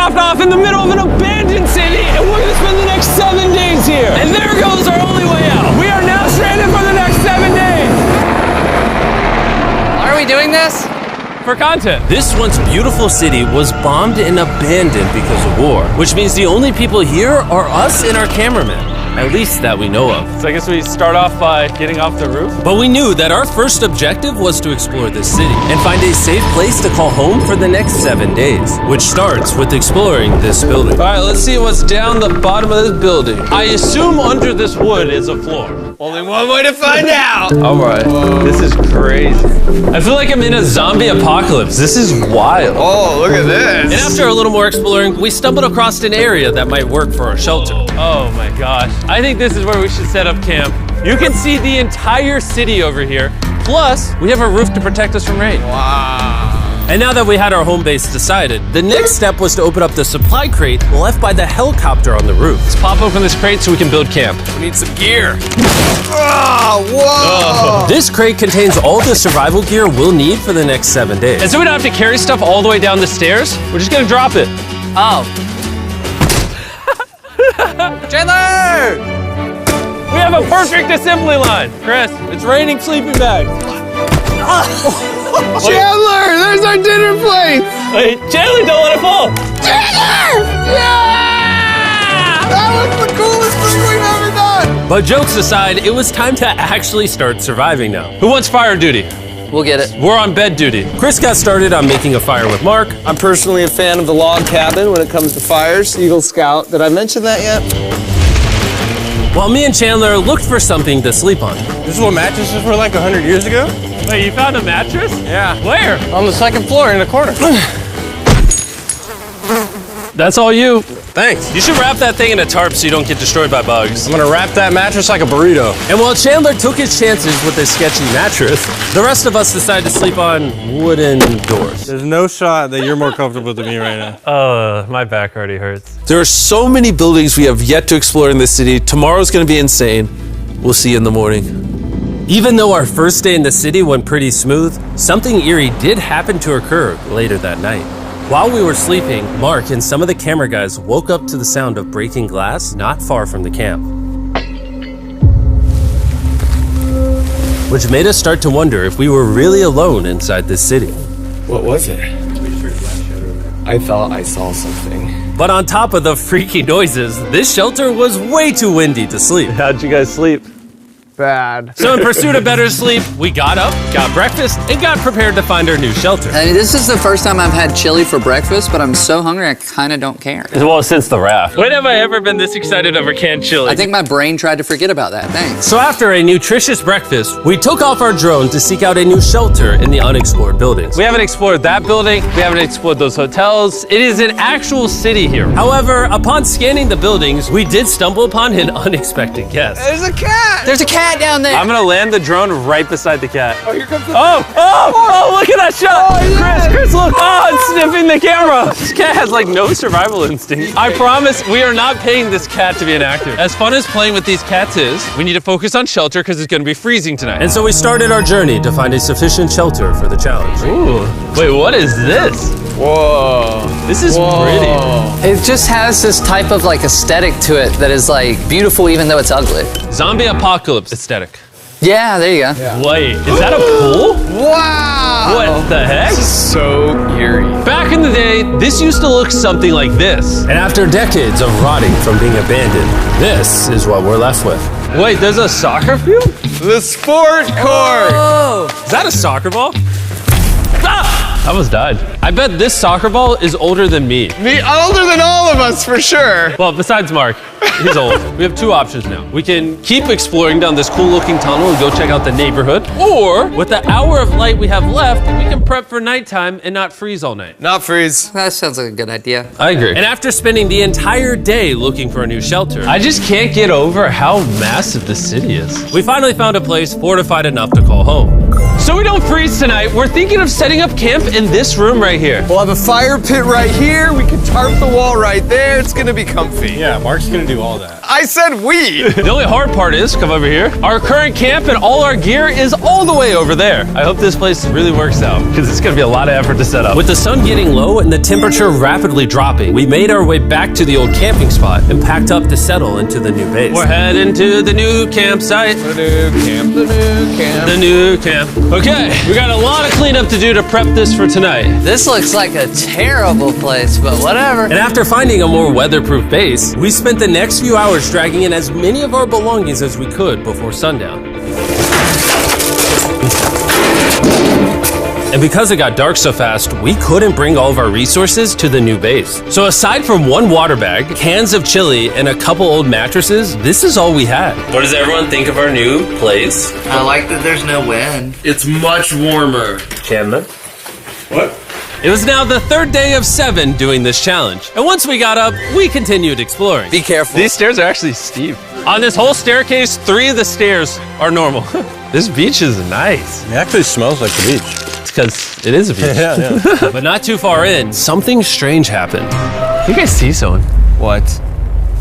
dropped off in the middle of an abandoned city, and we're gonna spend the next 7 days here. And there goes our only way out. We are now stranded for the next 7 days. Why are we doing this? For content. This once beautiful city was bombed and abandoned because of war, which means the only people here are us and our cameraman. At least that we know of. So I guess we start off by getting off the roof. But we knew that our first objective was to explore this city and find a safe place to call home for the next 7 days, which starts with exploring this building. All right, let's see what's down the bottom of this building. I assume under this wood is a floor. Only one way to find out. All right, this is crazy. I feel like I'm in a zombie apocalypse. This is wild. Oh, look at this. And after a little more exploring, we stumbled across an area that might work for our shelter. Oh my gosh. I think this is where we should set up camp. You can see the entire city over here. Plus, we have a roof to protect us from rain. Wow. And now that we had our home base decided, the next step was to open up the supply crate left by the helicopter on the roof. Let's pop open this crate so we can build camp. We need some gear. Oh, whoa. This crate contains all the survival gear we'll need for the next 7 days. And so we don't have to carry stuff all the way down the stairs. We're just gonna drop it. Oh. Chandler! We have a perfect assembly line. Chris, it's raining sleeping bags. Chandler, there's our dinner plate. Wait, Chandler, don't let it fall. Chandler! Yeah! That was the coolest thing we've ever done. But jokes aside, it was time to actually start surviving now. Who wants fire duty? We'll get it. We're on bed duty. Chris got started on making a fire with Mark. I'm personally a fan of the log cabin when it comes to fires. Eagle Scout. Did I mention that yet? While me and Chandler looked for something to sleep on. This is what mattresses were like 100 years ago? Wait, you found a mattress? Yeah. Where? On the second floor in the corner. That's all you. Thanks. You should wrap that thing in a tarp so you don't get destroyed by bugs. I'm gonna wrap that mattress like a burrito. And while Chandler took his chances with his sketchy mattress, the rest of us decided to sleep on wooden doors. There's no shot that you're more comfortable than me right now. My back already hurts. There are so many buildings we have yet to explore in this city. Tomorrow's gonna be insane. We'll see you in the morning. Even though our first day in the city went pretty smooth, something eerie did happen to occur later that night. While we were sleeping, Mark and some of the camera guys woke up to the sound of breaking glass not far from the camp, which made us start to wonder if we were really alone inside this city. What was it? I thought I saw something. But on top of the freaky noises, this shelter was way too windy to sleep. How'd you guys sleep? Bad. So in pursuit of better sleep, we got up, got breakfast, and got prepared to find our new shelter. I mean, this is the first time I've had chili for breakfast, but I'm so hungry I kind of don't care. Well, since the raft. When have I ever been this excited over canned chili? I think my brain tried to forget about that. Thanks. So after a nutritious breakfast, we took off our drone to seek out a new shelter in the unexplored buildings. We haven't explored that building. We haven't explored those hotels. It is an actual city here. However, upon scanning the buildings, we did stumble upon an unexpected guest. There's a cat. There's a cat down there. I'm gonna land the drone right beside the cat. Oh, here comes the Oh, look at that shot! Oh, yes. Chris, look! Oh, it's sniffing the camera! This cat has like no survival instinct. I promise we are not paying this cat to be inactive. As fun as playing with these cats is, we need to focus on shelter because it's gonna be freezing tonight. And so we started our journey to find a sufficient shelter for the challenge. Ooh, wait, what is this? Whoa. This is pretty. It just has this type of like aesthetic to it that is like beautiful even though it's ugly. Zombie apocalypse aesthetic. Yeah, there you go. Yeah. Wait, is that a pool? Wow. What the heck? This is so eerie. Back in the day, this used to look something like this. And after decades of rotting from being abandoned, this is what we're left with. Wait, there's a soccer field? The sport court. Is that a soccer ball? Ah! I almost died. I bet this soccer ball is older than me. Me older than all of us for sure. Well, besides Mark, he's old. We have two options now. We can keep exploring down this cool looking tunnel and go check out the neighborhood. Or, with the hour of light we have left, we can prep for nighttime and not freeze all night. Not freeze. That sounds like a good idea. I agree. And after spending the entire day looking for a new shelter, I just can't get over how massive the city is. we finally found a place fortified enough to call home. So we don't freeze tonight, we're thinking of setting up camp in this room right here. We'll have a fire pit right here. We can tarp the wall right there. It's gonna be comfy. Yeah, Mark's gonna do all that. I said we. The only hard part is, come over here, our current camp and all our gear is all the way over there. I hope this place really works out, because it's gonna be a lot of effort to set up. With the sun getting low and the temperature rapidly dropping, we made our way back to the old camping spot and packed up to settle into the new base. We're heading to the new campsite. The new camp, the new camp. The new camp. Okay, we got a lot of cleanup to do to prep this for tonight. This looks like a terrible place, but whatever. And after finding a more weatherproof base, we spent the next few hours dragging in as many of our belongings as we could before sundown. And because it got dark so fast, we couldn't bring all of our resources to the new base. So aside from one water bag, cans of chili, and a couple old mattresses, this is all we had. What does everyone think of our new place? I like that there's no wind. It's much warmer. Chandler? What? It was now the third day of 7 doing this challenge. And once we got up, we continued exploring. Be careful. These stairs are actually steep. On this whole staircase, 3 of the stairs are normal. This beach is nice. It actually smells like the beach. It's because it is a beach. Yeah. But not too far in, something strange happened. You guys see someone? What?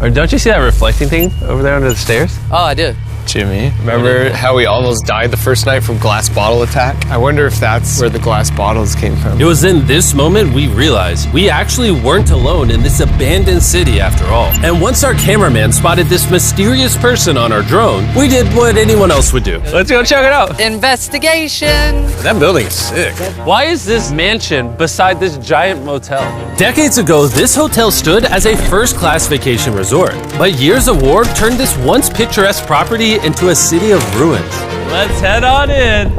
Or don't you see that reflecting thing over there under the stairs? Oh, I do. Jimmy, remember how we almost died the first night from glass bottle attack? I wonder if that's where the glass bottles came from. It was in this moment we realized we actually weren't alone in this abandoned city after all. And once our cameraman spotted this mysterious person on our drone, we did what anyone else would do. Let's go check it out. Investigation. That building is sick. Why is this mansion beside this giant motel? Decades ago, this hotel stood as a first-class vacation resort. But years of war turned this once picturesque property into a city of ruins. Let's head on in.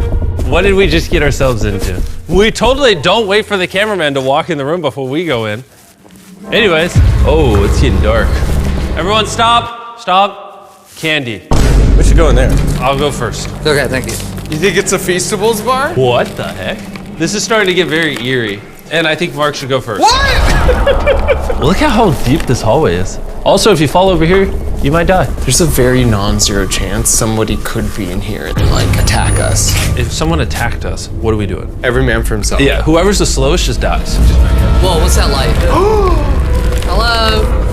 What did we just get ourselves into? We totally don't wait for the cameraman to walk in the room before we go in. Anyways, oh, it's getting dark. Everyone stop, stop. Candy. We should go in there. I'll go first. Okay, thank you. You think it's a Feastables bar? What the heck? This is starting to get very eerie. And I think Mark should go first. What? Look at how deep this hallway is. Also, if you fall over here, you might die. There's a very non-zero chance somebody could be in here and like attack us. If someone attacked us, what are we doing? Every man for himself. Yeah, whoever's the slowest just dies. Whoa, what's that light? Hello.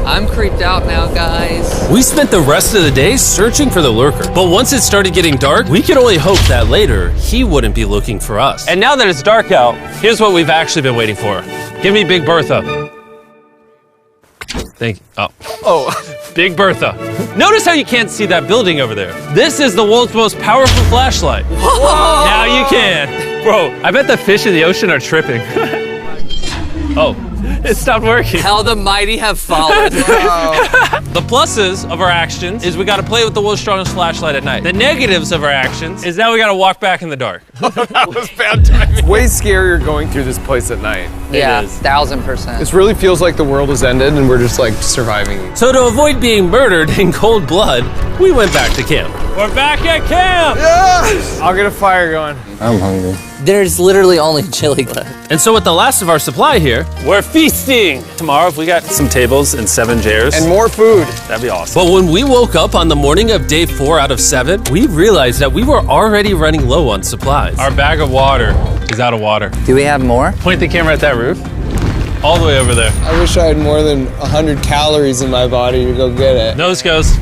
I'm creeped out now, guys. We spent the rest of the day searching for the lurker. But once it started getting dark, we could only hope that later he wouldn't be looking for us. And now that it's dark out, here's what we've actually been waiting for. Give me Big Bertha. Thank you. Oh, Big Bertha. Notice how you can't see that building over there. This is the world's most powerful flashlight. Whoa! Now you can. Bro, I bet the fish in the ocean are tripping. Oh, it stopped working. How the mighty have fallen. The pluses of our actions is we got to play with the world's strongest flashlight at night. The negatives of our actions is now we got to walk back in the dark. That was bad timing. Way scarier going through this place at night. Yeah, is. 1000%. This really feels like the world has ended and we're just like surviving. So to avoid being murdered in cold blood, we went back to camp. We're back at camp. Yes! I'll get a fire going. I'm hungry. There's literally only chili left. And so with the last of our supply here, We're feasting. Tomorrow, if we got some tables and 7 chairs, And more food. that'd be awesome. but when we woke up on the morning of day 4 out of 7, we realized that we were already running low on supplies. Our bag of water is out of water. Do we have more? Point the camera at that roof. All the way over there. I wish I had more than 100 calories in my body to go get it. Nose goes.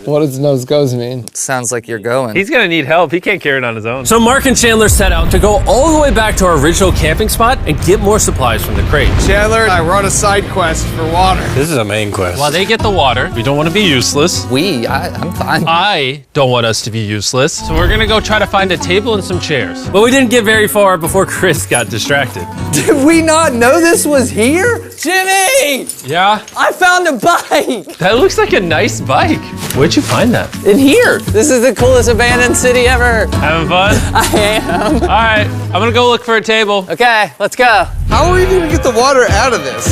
What does nose goes mean? Sounds like you're going. He's gonna need help. He can't carry it on his own. So Mark and Chandler set out to go all the way back to our original camping spot and get more supplies from the crate. Chandler and I were on a side quest for water. This is a main quest. While they get the water, we don't want to be useless. I'm fine. I don't want us to be useless. So we're gonna go try to find a table and some chairs. But we didn't get very far before Chris got distracted. Did we not know this was here? Jimmy! Yeah? I found a bike! That looks like a nice bike. Where'd you find that? In here. This is the coolest abandoned city ever. Having fun? I am. All right, I'm gonna go look for a table. Okay, let's go. How are we gonna get the water out of this?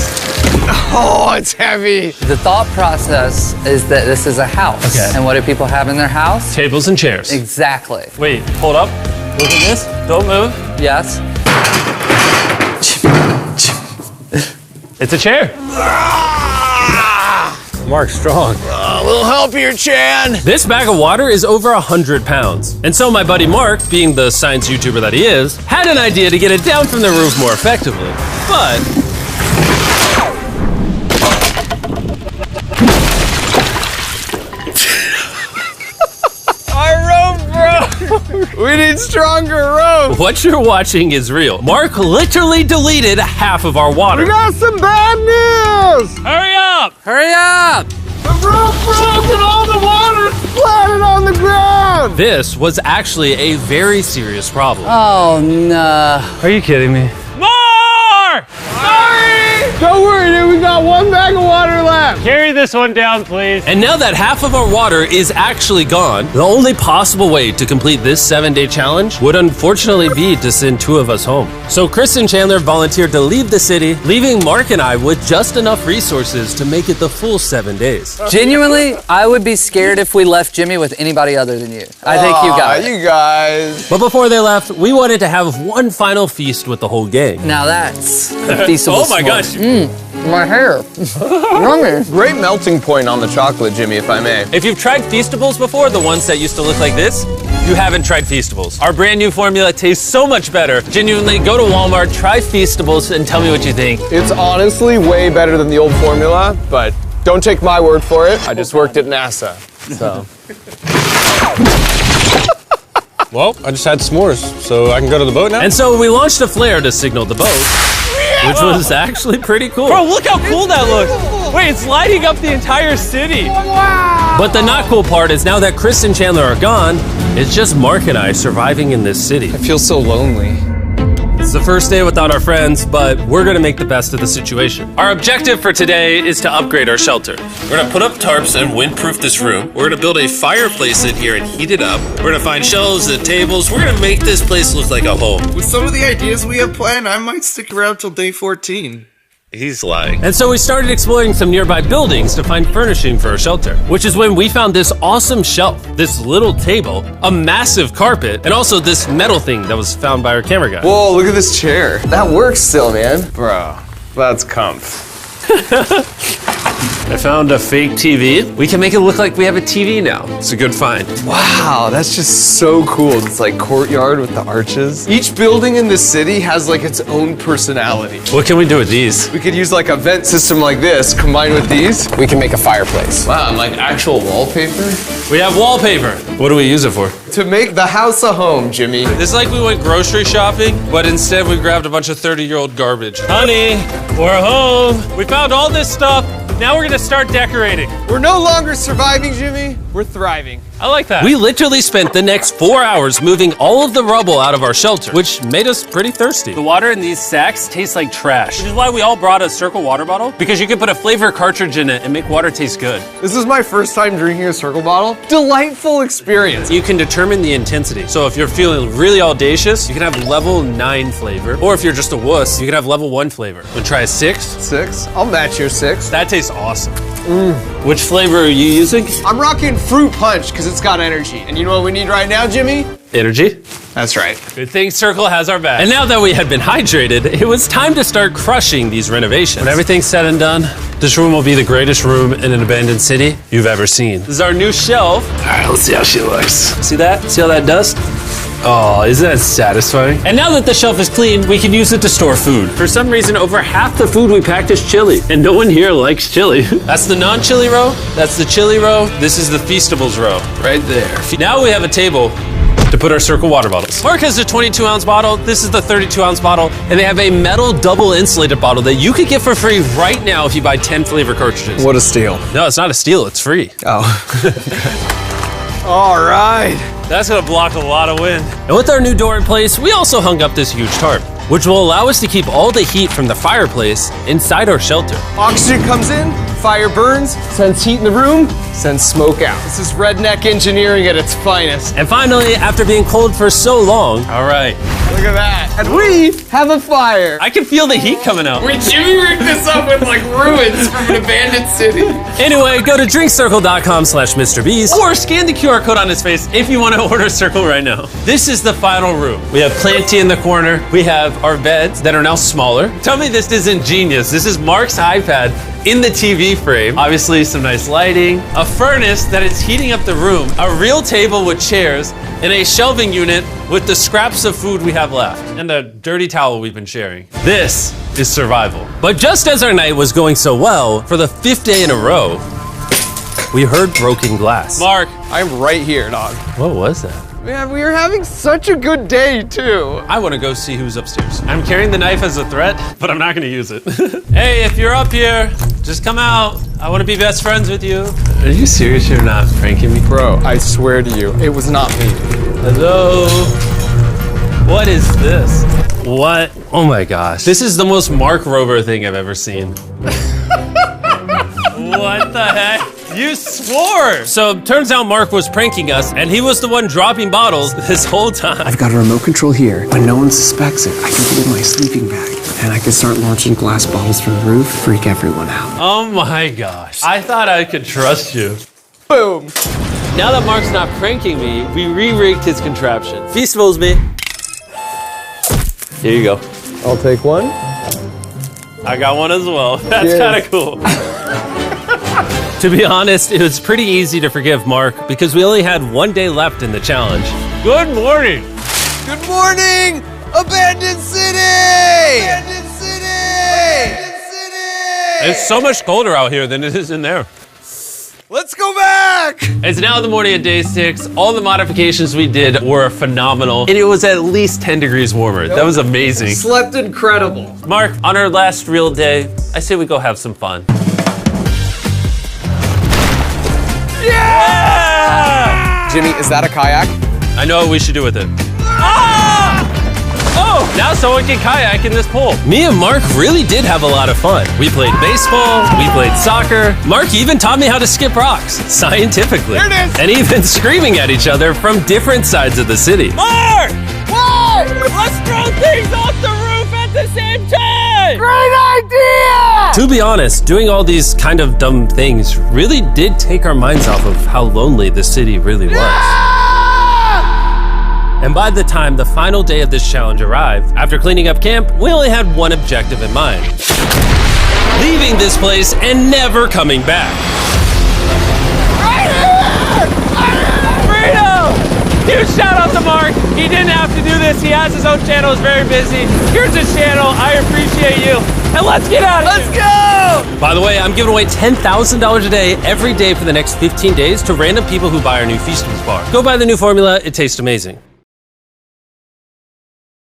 Oh, it's heavy. The thought process is that this is a house. Okay. And what do people have in their house? Tables and chairs. Exactly. Wait, hold up. Look at this. Don't move. Yes. It's a chair. Mark's strong. A little help here, Chan. This bag of water is over 100 pounds. And so my buddy Mark, being the science YouTuber that he is, had an idea to get it down from the roof more effectively. But need stronger rope. What you're watching is real. Mark literally deleted half of our water. Got some bad news. Hurry up! Hurry up! The rope broke and all the water splattered on the ground. This was actually a very serious problem. Oh, no. Are you kidding me? More! Sorry. Don't worry, dude. We got one bag of water left. Carry this one down, please. And now that half of our water is actually gone, the only possible way to complete this 7-day challenge would unfortunately be to send 2 of us home. So Chris and Chandler volunteered to leave the city, leaving Mark and I with just enough resources to make it the full 7 days. Genuinely, I would be scared if we left Jimmy with anybody other than you. I think you got it. You guys. But before they left, we wanted to have one final feast with the whole gang. Now that's a feasible Oh my gosh. My hair. Yummy. Great melting point on the chocolate, Jimmy, if I may. If you've tried Feastables before, the ones that used to look like this, you haven't tried Feastables. Our brand new formula tastes so much better. Genuinely, go to Walmart, try Feastables, and tell me what you think. It's honestly way better than the old formula, but don't take my word for it. I just worked at NASA, so. Well, I just had s'mores, so I can go to the boat now? And so we launched a flare to signal the boat, which was actually pretty cool. Bro, look how cool that looks. Wait, it's lighting up the entire city. But the not cool part is now that Chris and Chandler are gone, it's just Mark and I surviving in this city. I feel so lonely. It's the first day without our friends, but we're gonna make the best of the situation. Our objective for today is to upgrade our shelter. We're gonna put up tarps and windproof this room. We're gonna build a fireplace in here and heat it up. We're gonna find shelves and tables. We're gonna make this place look like a home. With some of the ideas we have planned, I might stick around till day 14. He's lying. And so we started exploring some nearby buildings to find furnishing for our shelter, which is when we found this awesome shelf, this little table, a massive carpet, and also this metal thing that was found by our camera guy. Whoa, look at this chair. That works still, man. Bro, that's comf. I found a fake TV. We can make it look like we have a TV now. It's a good find. Wow, that's just so cool. It's like courtyard with the arches. Each building in this city has like its own personality. What can we do with these? We could use like a vent system like this, combined with these. We can make a fireplace. Wow, and like actual wallpaper? We have wallpaper. What do we use it for? To make the house a home, Jimmy. It's like we went grocery shopping, but instead we grabbed a bunch of 30-year-old garbage. Honey, we're home. We found all this stuff. Now we're gonna start decorating. We're no longer surviving, Jimmy. We're thriving. I like that. We literally spent the next 4 hours moving all of the rubble out of our shelter, which made us pretty thirsty. The water in these sacks tastes like trash, which is why we all brought a Circle water bottle, because you can put a flavor cartridge in it and make water taste good. This is my first time drinking a Circle bottle. Delightful experience. You can determine the intensity. So if you're feeling really audacious, you can have level 9 flavor. Or if you're just a wuss, you can have level 1 flavor. Wanna try a 6? 6? I'll match your 6. That tastes awesome. Which flavor are you using? I'm rocking Fruit Punch because it's got energy. And you know what we need right now, Jimmy? Energy. That's right. Good thing Circle has our back. And now that we had been hydrated, it was time to start crushing these renovations. When everything's said and done, this room will be the greatest room in an abandoned city you've ever seen. This is our new shelf. All right, let's see how she looks. See that? See all that dust? Oh, isn't that satisfying? And now that the shelf is clean, we can use it to store food. For some reason, over half the food we packed is chili, and no one here likes chili. That's the non-chili row, that's the chili row, this is the Feastables row, right there. Now we have a table to put our Circle water bottles. Mark has a 22-ounce bottle, this is the 32-ounce bottle, and they have a metal double insulated bottle that you could get for free right now if you buy 10 flavor cartridges. What a steal. No, it's not a steal, it's free. Oh. All right. That's gonna block a lot of wind. And with our new door in place, we also hung up this huge tarp, which will allow us to keep all the heat from the fireplace inside our shelter. Oxygen comes in, fire burns, sends heat in the room, sends smoke out. This is redneck engineering at its finest. And finally, after being cold for so long, all right, Look at that. And we have a fire. I can feel the heat coming out. Wait, Jimmy rigged this up with like ruins from an abandoned city. Anyway, go to drinkcircle.com/MrBeast. Or scan the QR code on his face if you want to order Circle right now. This is the final room. We have Planty in the corner. We have our beds that are now smaller. Tell me this isn't genius. This is Mark's iPad in the TV frame. Obviously some nice lighting, a furnace that is heating up the room, a real table with chairs, and a shelving unit with the scraps of food we have left, and a dirty towel we've been sharing. This is survival. But just as our night was going so well, for the 5th day in a row, we heard broken glass. Mark, I'm right here, dog. What was that? Man, we are having such a good day, too. I want to go see who's upstairs. I'm carrying the knife as a threat, but I'm not going to use it. Hey, if you're up here, just come out. I want to be best friends with you. Are you serious? You're not pranking me? Bro, I swear to you, it was not me. Hello? What is this? What? Oh my gosh. This is the most Mark Rover thing I've ever seen. What the heck? You swore! So turns out Mark was pranking us, and he was the one dropping bottles this whole time. I've got a remote control here. When no one suspects it, I can put it in my sleeping bag. And I can start launching glass bottles from the roof, freak everyone out. Oh my gosh. I thought I could trust you. Boom. Now that Mark's not pranking me, we re-rigged his contraption. Feast knows me. Here you go. I'll take one. I got one as well. That's Cheers. kind of cool. To be honest, it was pretty easy to forgive Mark because we only had one day left in the challenge. Good morning. Good morning, Abandoned City! Abandoned City! Abandoned City! It's so much colder out here than it is in there. Let's go back! It's now the morning of day 6. All the modifications we did were phenomenal, and it was at least 10 degrees warmer. That was amazing. Slept incredible. Mark, on our last real day, I say we go have some fun. Yeah! Jimmy, is that a kayak? I know what we should do with it. Ah! Oh, now someone can kayak in this pool. Me and Mark really did have a lot of fun. We played baseball, we played soccer. Mark even taught me how to skip rocks, scientifically. There it is. And even screaming at each other from different sides of the city. Mark! What? Let's throw things off the roof at the same time! Great idea! To be honest, doing all these kind of dumb things really did take our minds off of how lonely the city really was. And by the time the final day of this challenge arrived, after cleaning up camp, we only had one objective in mind. Leaving this place and never coming back. Huge shout out to Mark. He didn't have to do this. He has his own channel. He's very busy. Here's his channel. I appreciate you. And let's get out of here. Let's go! By the way, I'm giving away $10,000 a day every day for the next 15 days to random people who buy our new Feastables bar. Go buy the new formula. It tastes amazing.